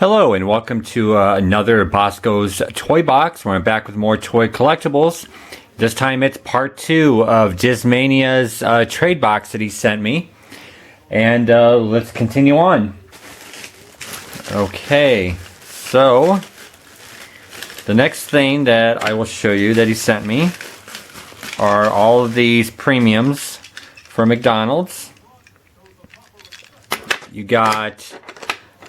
Hello and welcome to another Bosko's Toy Box, where I'm back with more toy collectibles. This time it's part 2 of Dizmania's trade box that he sent me. And let's continue on. Okay, so the next thing that I will show you that he sent me are all of these premiums for McDonald's. You got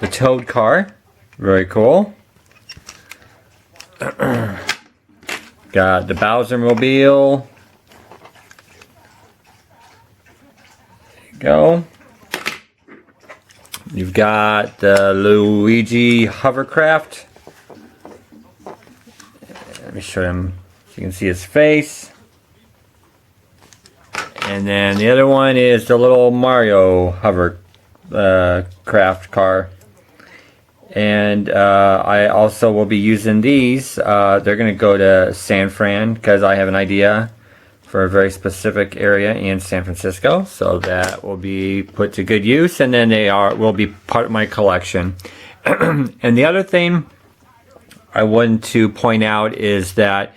the Toad car. Very cool. Got the Bowser Mobile. There you go. You've got the Luigi hovercraft. Let me show him so you can see his face. And then the other one is the little Mario hovercraft car. And I also will be using these. They're going to go to San Fran because I have an idea for a very specific area in San Francisco. So that will be put to good use, and then they will be part of my collection. And the other thing I want to point out is that,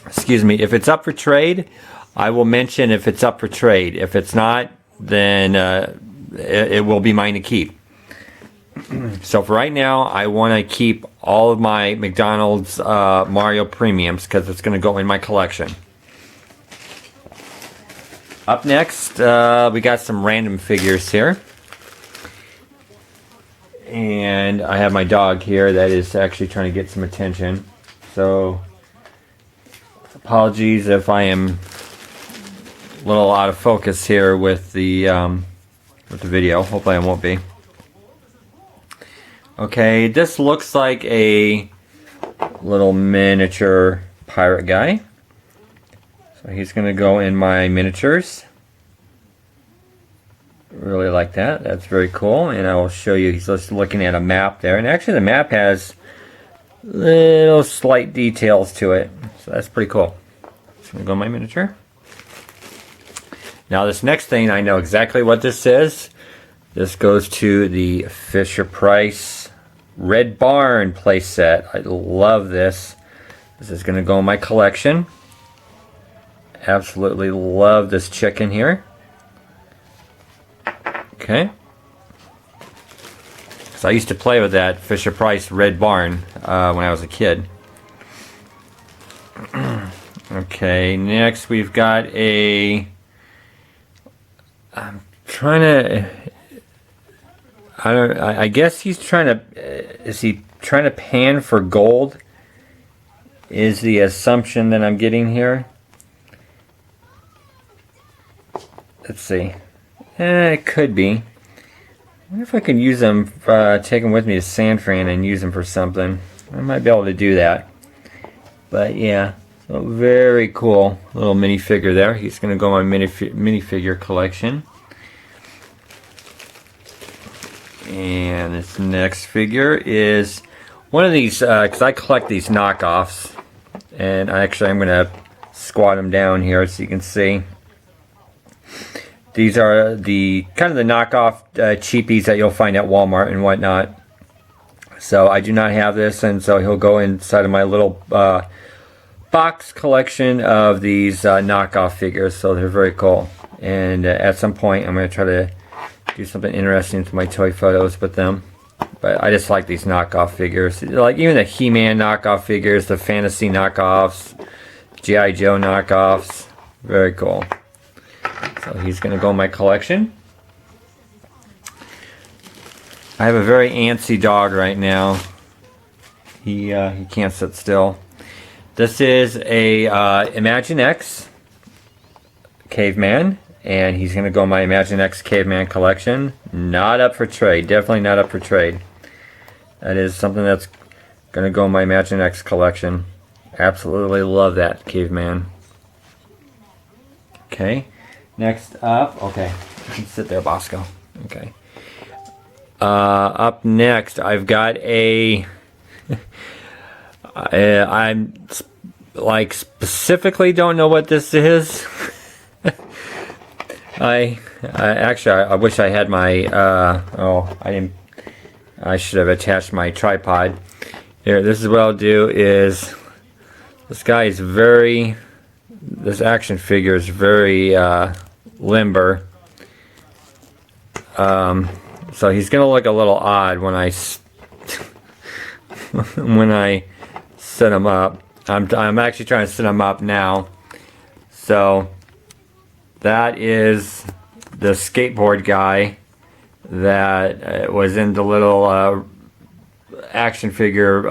excuse me, if it's up for trade, I will mention if it's up for trade. If it's not, then it will be mine to keep. So for right now, I want to keep all of my McDonald's Mario premiums because it's going to go in my collection. Up next, we got some random figures here. And I have my dog here that is actually trying to get some attention. So apologies if I am a little out of focus here with the video. Hopefully I won't be. Okay, this looks like a little miniature pirate guy. So he's going to go in my miniatures. Really like that. That's very cool. And I will show you, he's just looking at a map there. And actually the map has little slight details to it. So that's pretty cool. Just going to go in my miniature. Now this next thing, I know exactly what this is. This goes to the Fisher-Price Red Barn playset. I love this. This is going to go in my collection. Absolutely love this chicken here. Okay. So I used to play with that Fisher-Price Red Barn when I was a kid. Okay, next we've got a... I'm trying to... I guess he's trying to... is he trying to pan for gold? Is the assumption that I'm getting here. Let's see. It could be. I wonder if I can use them, take them with me to San Fran and use them for something. I might be able to do that. But yeah, so very cool little minifigure there. He's going to go in my minifigure collection. And this next figure is one of these, because I collect these knockoffs. And I'm going to squat them down here so you can see. These are the kind of the knockoff cheapies that you'll find at Walmart and whatnot. So I do not have this, and so he'll go inside of my little box collection of these knockoff figures. So they're very cool. And at some point I'm going to try to do something interesting to my toy photos with them. But I just like these knockoff figures. Like even the He-Man knockoff figures, the Fantasy knockoffs, G.I. Joe knockoffs. Very cool. So he's going to go in my collection. I have a very antsy dog right now. He can't sit still. This is a Imaginext Caveman. And he's going to go in my Imaginext Caveman collection. Not up for trade. Definitely not up for trade. That is something that's going to go in my Imaginext collection. Absolutely love that Caveman. Okay. Next up. Okay. You can sit there, Bosko. Okay. Up next, I've got a... I'm like specifically don't know what this is. I wish I had my I didn't I should have attached my tripod. Here, this is what I'll do is, this guy is this action figure is very limber. So he's gonna look a little odd when I when I set him up. I'm actually trying to set him up now. So that is the skateboard guy that was in the little action figure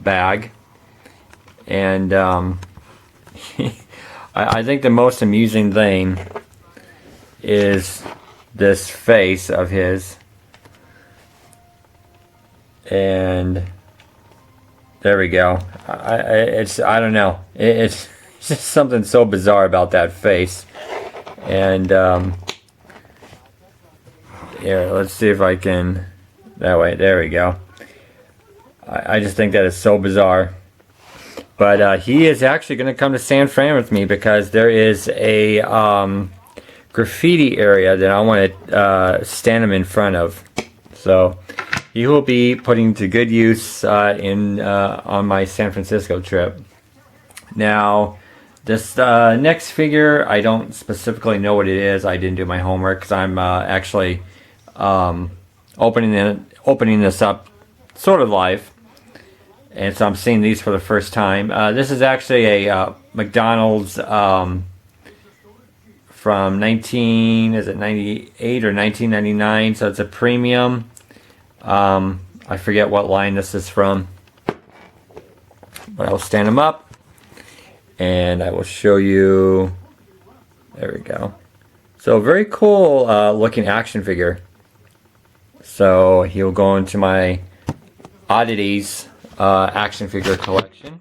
bag, and I think the most amusing thing is this face of his, and there we go. I don't know. It's just something so bizarre about that face, and here, let's see if I can. That way, there we go. I just think that is so bizarre. But he is actually going to come to San Fran with me because there is a graffiti area that I want to stand him in front of. So he will be putting to good use on my San Francisco trip. Now, this next figure, I don't specifically know what it is. I didn't do my homework because I'm actually opening this up sort of live. And so I'm seeing these for the first time. This is actually a McDonald's from 98 or 1999. So it's a premium. I forget what line this is from. But I'll stand them up. And I will show you. There we go. So very cool looking action figure. So he'll go into my oddities action figure collection.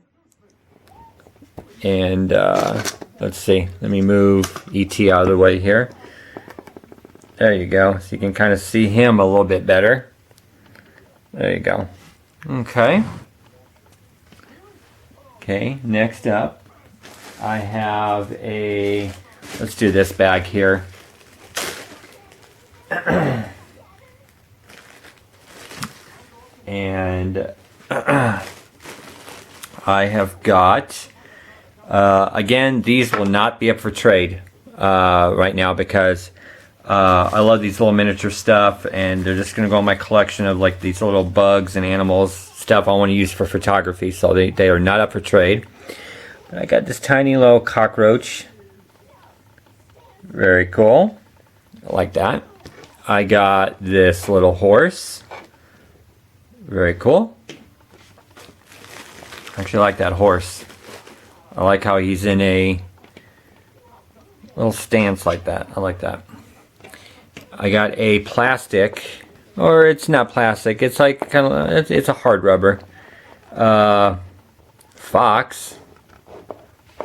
And let's see, let me move ET out of the way here. There you go, so you can kind of see him a little bit better. There you go. Okay, next up I have a, let's do this bag here. And I have got, again, these will not be up for trade right now because I love these little miniature stuff, and they're just going to go in my collection of like these little bugs and animals, stuff I want to use for photography, so they are not up for trade. But I got this tiny little cockroach. Very cool. I like that. I got this little horse. Very cool. I actually like that horse. I like how he's in a little stance like that. I like that. I got a plastic, or it's not plastic. It's like kind of, it's a hard rubber. Fox,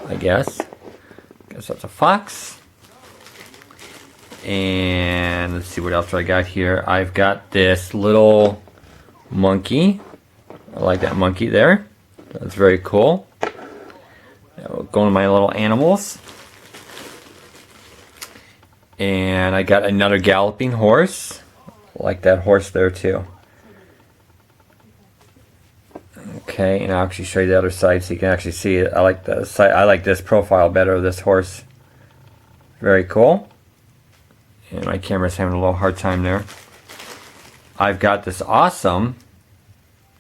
I guess. Guess that's a fox. And let's see what else I got here. I've got this little monkey. I like that monkey there. That's very cool. Going to my little animals. And I got another galloping horse. I like that horse there too. Okay, and I'll actually show you the other side so you can actually see it. I like the side. I like this profile better of this horse. Very cool. And my camera's having a little hard time there. I've got this awesome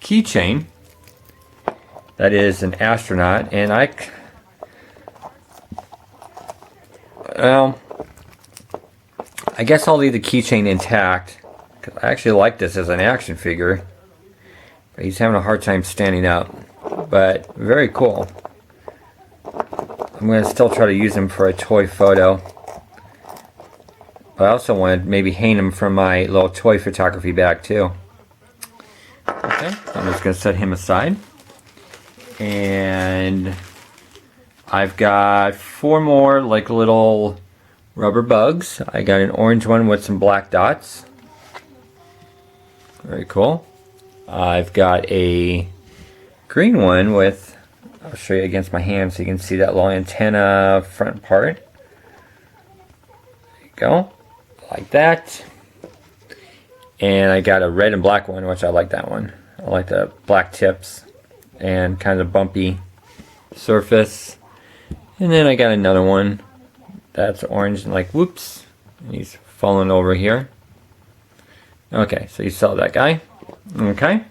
keychain that is an astronaut, and I guess I'll leave the keychain intact because I actually like this as an action figure. But he's having a hard time standing up, but very cool. I'm going to still try to use him for a toy photo. But I also want to maybe hang him from my little toy photography bag too. Okay, so I'm just going to set him aside. And I've got 4 more like little rubber bugs. I got an orange one with some black dots. Very cool. I've got a green one with, I'll show you against my hand so you can see that little antenna front part. There you go. Like that. And I got a red and black one, which I like that one. I like the black tips and kind of bumpy surface. And then I got another one that's orange and like whoops. And he's falling over here. Okay, so you saw that guy. Okay.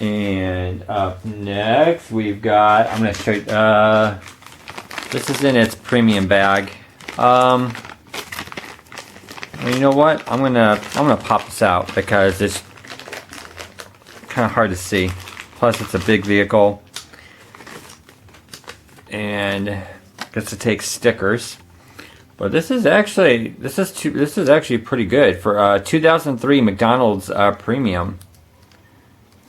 And up next we've got, I'm going to show you, this is in its premium bag. You know what? I'm gonna pop this out because it's kind of hard to see. Plus, it's a big vehicle, and gets to take stickers. But this is actually pretty good for a 2003 McDonald's premium.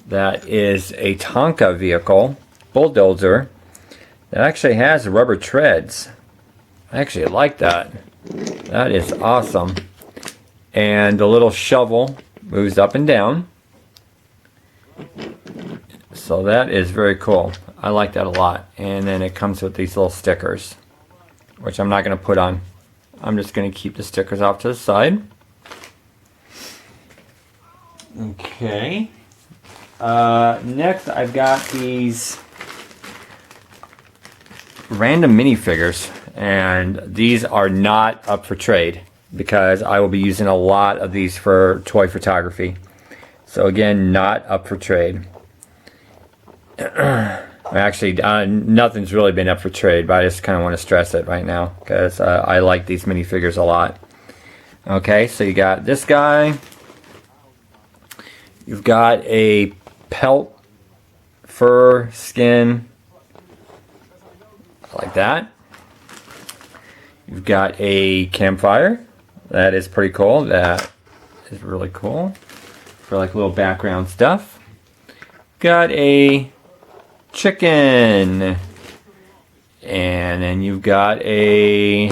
That is a Tonka vehicle, bulldozer, that actually has rubber treads. I actually like that. That is awesome. And the little shovel moves up and down. So that is very cool. I like that a lot. And then it comes with these little stickers, which I'm not going to put on. I'm just going to keep the stickers off to the side. Okay. Next I've got these random minifigures. And these are not up for trade, because I will be using a lot of these for toy photography. So again, not up for trade. Actually, nothing's really been up for trade, but I just kind of want to stress it right now because I like these minifigures a lot. Okay, so you got this guy. You've got a pelt fur skin. I like that. You've got a campfire. That is pretty cool. That is really cool for like little background stuff. Got a chicken. And then you've got a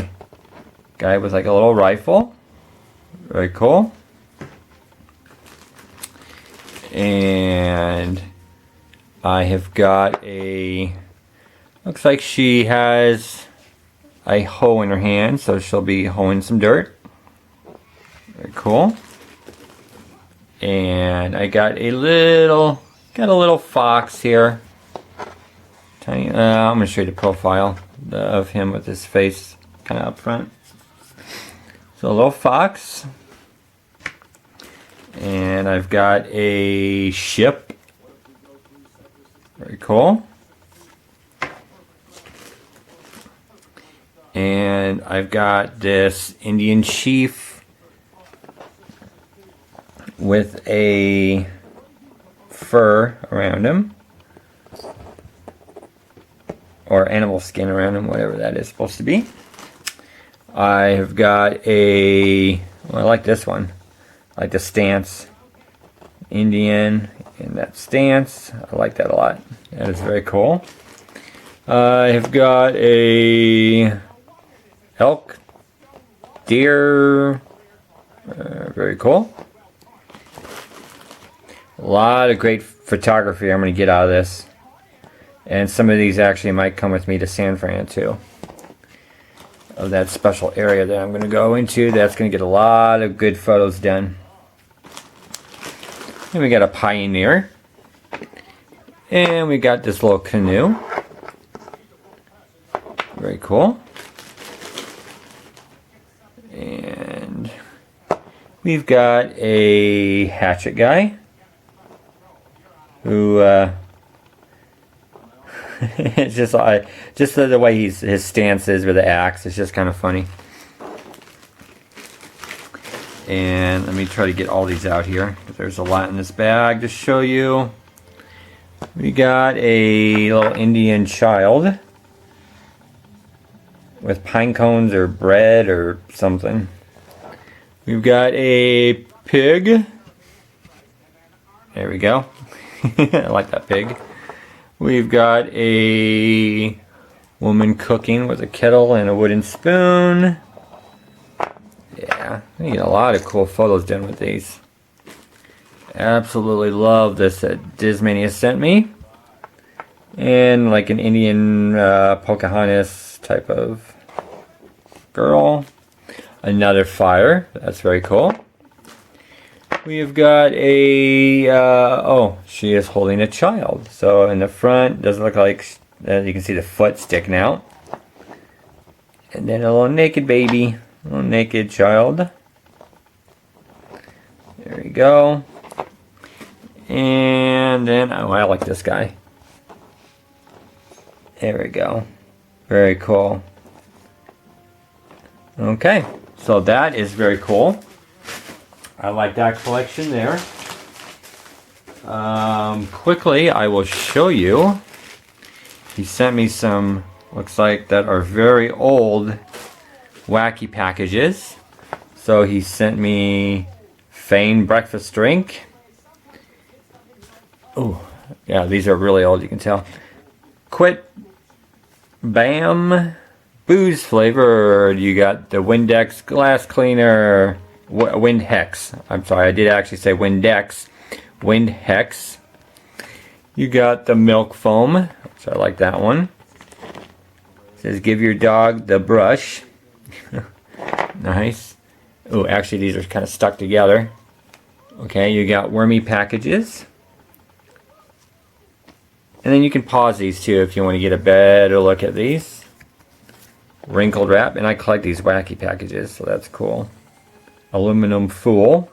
guy with like a little rifle. Very cool. And I have got a, looks like she has a hoe in her hand, so she'll be hoeing some dirt. Very cool. And I got a little fox here. Tiny. I'm gonna show you the profile of him with his face kind of up front. So a little fox. And I've got a ship. Very cool. And I've got this Indian chief with a fur around him, or animal skin around him, whatever that is supposed to be. I have got a, well, I like this one. I like the stance. Indian in that stance. I like that a lot. That is very cool. I have got a elk, deer. Very cool. A lot of great photography I'm going to get out of this. And some of these actually might come with me to San Fran too. Of that special area that I'm going to go into. That's going to get a lot of good photos done. And we got a Pioneer. And we got this little canoe. Very cool. And we've got a hatchet guy. Who it's just the way his stance is with the axe. It's just kind of funny. And let me try to get all these out here. There's a lot in this bag to show you. We got a little Indian child with pine cones or bread or something. We've got a pig. There we go. I like that pig. We've got a woman cooking with a kettle and a wooden spoon. Yeah, we get a lot of cool photos done with these. Absolutely love this that Dizmania sent me. And like an Indian Pocahontas type of girl. another fire. That's very cool. We have got a, oh, she is holding a child. So in the front, doesn't look like, you can see the foot sticking out. And then a little naked baby, a little naked child. There we go. And then, oh, I like this guy. There we go. Very cool. Okay, so that is very cool. I like that collection there. Quickly, I will show you. He sent me some, looks like that are very old wacky packages. So he sent me Fane breakfast drink. Oh, yeah, these are really old, you can tell. Quit Bam booze flavor. You got the Windex glass cleaner. Windex. I'm sorry, I did actually say Windex. Windex. You got the milk foam, so I like that one. It says give your dog the brush. Nice. Oh, actually these are kind of stuck together. Okay, you got wormy packages. And then you can pause these too if you want to get a better look at these. Wrinkled wrap, and I collect these wacky packages, so that's cool. Aluminum fool.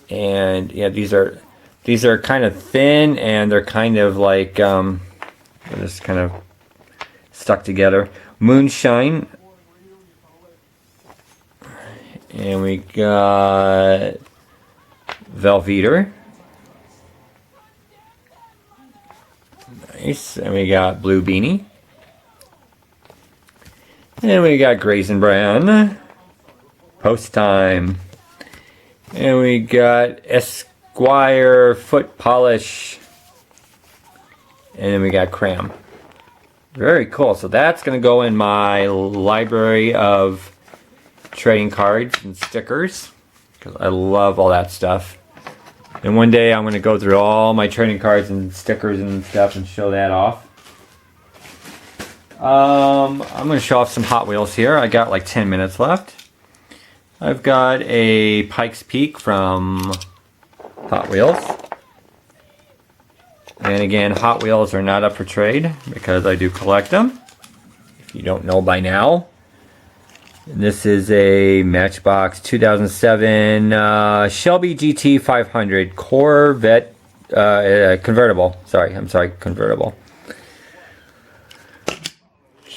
And yeah, these are kind of thin, and they're kind of like they're just kind of stuck together. Moonshine. And we got Velveeta. Nice. And we got Blue Beanie. And we got Grayson Brand. Post Time. And we got Esquire Foot Polish. And then we got Cram. Very cool. So that's going to go in my library of trading cards and stickers, because I love all that stuff. And one day I'm going to go through all my trading cards and stickers and stuff and show that off. I'm going to show off some Hot Wheels here. I got like 10 minutes left. I've got a Pikes Peak from Hot Wheels. And again, Hot Wheels are not up for trade because I do collect them, if you don't know by now. And this is a Matchbox 2007 Shelby GT 500 Corvette convertible. Convertible.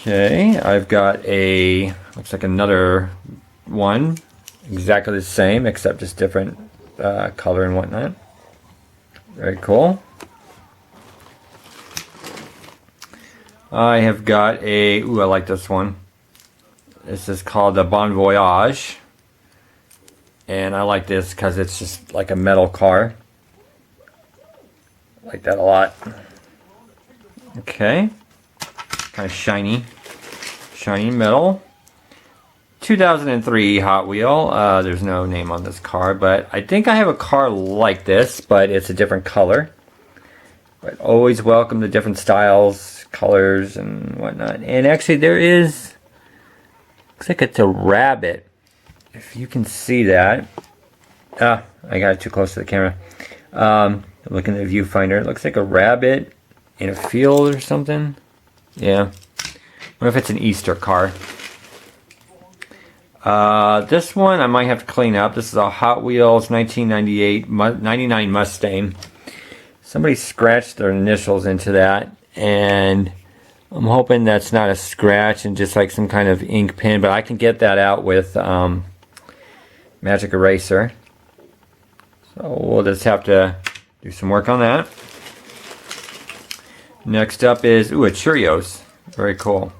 Okay, I've got a, looks like another one, exactly the same except just different color and whatnot. Very cool. I have got a, ooh, I like this one. This is called the Bon Voyage. And I like this because it's just like a metal car. I like that a lot. Okay. Kind of shiny. Shiny metal. 2003 Hot Wheel. There's no name on this car, but I think I have a car like this, but it's a different color. But always welcome the different styles, colors, and whatnot. And actually there is, looks like it's a rabbit. If you can see that. Ah, I got it too close to the camera. Looking at the viewfinder, it looks like a rabbit in a field or something. Yeah. I wonder if it's an Easter car. This one I might have to clean up. This is a Hot Wheels 1998 99 Mustang. Somebody scratched their initials into that, and I'm hoping that's not a scratch and just like some kind of ink pen, but I can get that out with Magic Eraser. So we'll just have to do some work on that. Next up is, ooh, a Cheerios. Very cool.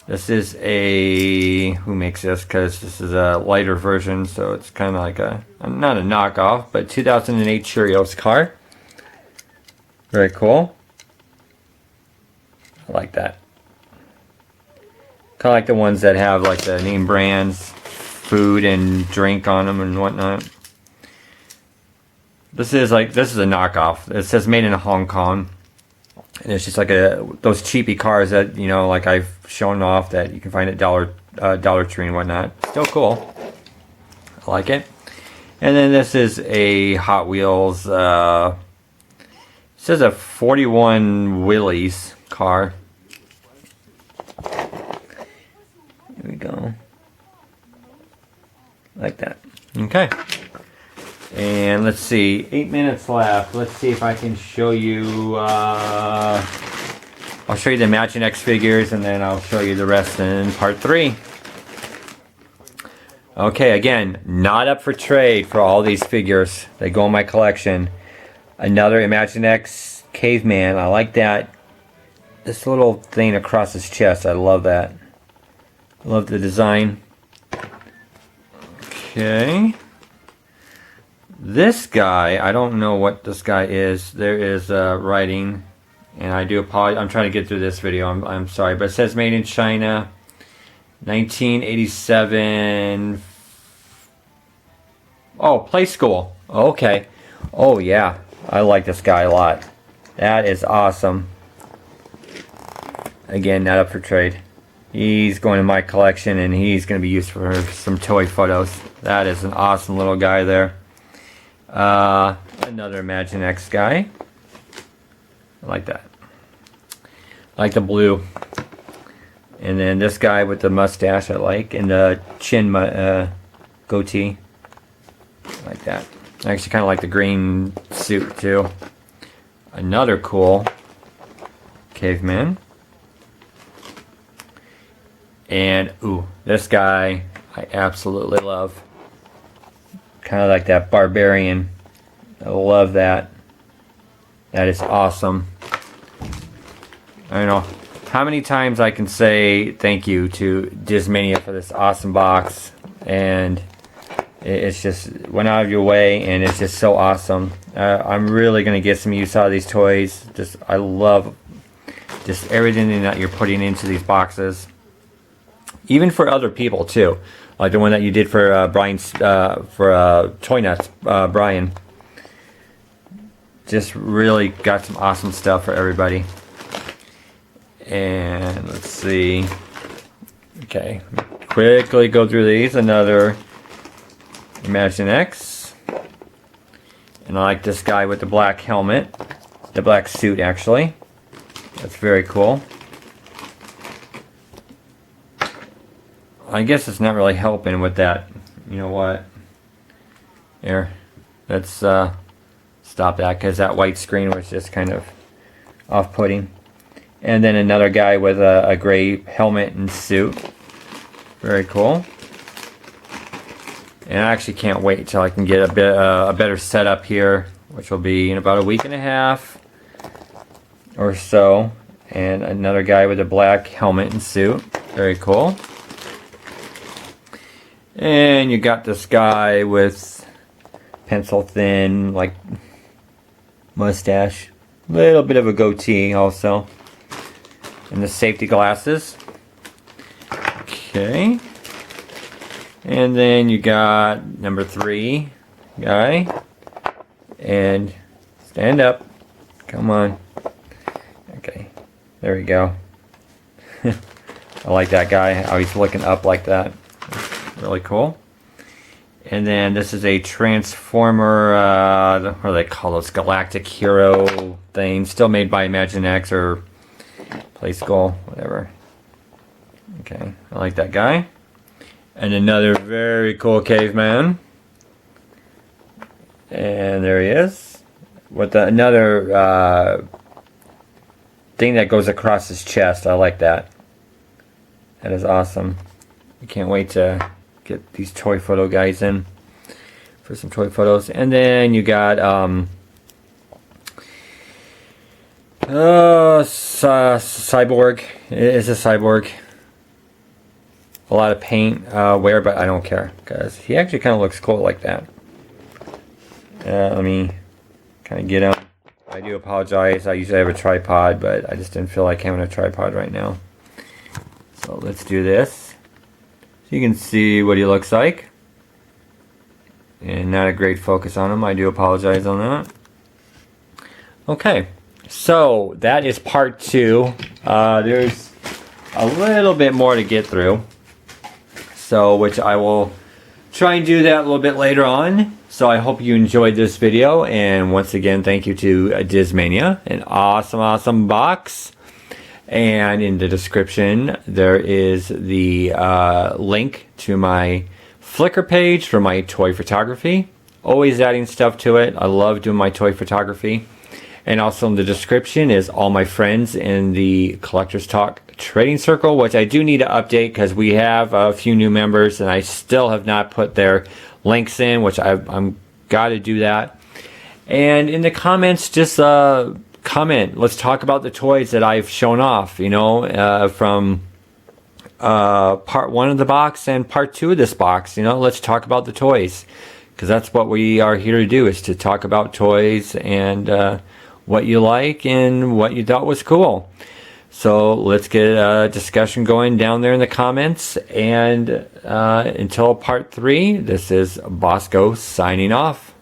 This is a, who makes this? Because this is a lighter version, so it's kind of like a, not a knockoff, but 2008 Cheerios car. Very cool. I like that. Kind of like the ones that have like the name brands, food and drink on them and whatnot. This is a knockoff. It says made in Hong Kong. And it's just like those cheapy cars that, you know, like I've shown off that you can find at Dollar Tree and whatnot. Still cool. I like it. And then this is a Hot Wheels, it says a 41 Willys car. Here we go. Like that. Okay. And let's see, 8 minutes left. Let's see if I can show you, I'll show you the Imaginext figures and then I'll show you the rest in part 3. Okay, again, not up for trade for all these figures. They go in my collection. Another Imaginext Caveman. I like that. This little thing across his chest. I love that. I love the design. Okay. This guy, I don't know what this guy is. There is writing, and I do apologize. I'm trying to get through this video. I'm sorry, but it says made in China, 1987. Oh, Play School. Okay. Oh yeah, I like this guy a lot. That is awesome. Again, not up for trade. He's going to my collection, and he's going to be used for some toy photos. That is an awesome little guy there. Another Imaginext guy. I like that. I like the blue. And then this guy with the mustache I like, and the chin goatee. I like that. I actually kind of like the green suit too. Another cool caveman. And ooh, this guy I absolutely love. Kind of like that barbarian. I love that. That is awesome. I don't know how many times I can say thank you to Dizmania for this awesome box, and it's just went out of your way, and it's just so awesome. I'm really gonna get some use out of these toys. I love just everything that you're putting into these boxes, even for other people too. Like the one that you did for Brian's, for Toy Nutz, Brian. Just really got some awesome stuff for everybody. And let's see. Okay, quickly go through these. Another Imaginext. And I like this guy with the black helmet. The black suit, actually. That's very cool. I guess it's not really helping with that. You know what? Here, let's stop that, because that white screen was just kind of off-putting. And then another guy with a gray helmet and suit. Very cool. And I actually can't wait till I can get a better setup here, which will be in about a week and a half or so. And another guy with a black helmet and suit. Very cool. And you got this guy with pencil thin, like, mustache. Little bit of a goatee also. And the safety glasses. Okay. And then you got number 3 guy. And stand up. Come on. Okay. There we go. I like that guy. How he's looking up like that. Really cool. And then this is a Transformer, what do they call those? Galactic Hero thing. Still made by Imaginext or Play School, whatever. Okay, I like that guy. And another very cool caveman. And there he is. With another thing that goes across his chest. I like that. That is awesome. I can't wait to get these toy photo guys in for some toy photos. And then you got Cyborg. It is a Cyborg. A lot of paint wear, but I don't care because he actually kind of looks cool like that. Let me kind of get him. I do apologize. I usually have a tripod, but I just didn't feel like having a tripod right now. So let's do this. So you can see what he looks like. And not a great focus on him. I do apologize on that. Okay. So that is part 2. There's a little bit more to get through, so which I will try and do that a little bit later on. So I hope you enjoyed this video, and once again, thank you to Dizmania, an awesome box. And in the description, there is the link to my Flickr page for my toy photography. Always adding stuff to it. I love doing my toy photography. And also in the description is all my friends in the Collectors Talk Trading Circle, which I do need to update because we have a few new members and I still have not put their links in, which I'm got to do that. And in the comments, just comment. Let's talk about the toys that I've shown off, you know, from part 1 of the box and part 2 of this box. You know, let's talk about the toys, because that's what we are here to do, is to talk about toys and what you like and what you thought was cool. So let's get a discussion going down there in the comments. And until part 3, this is Bosko signing off.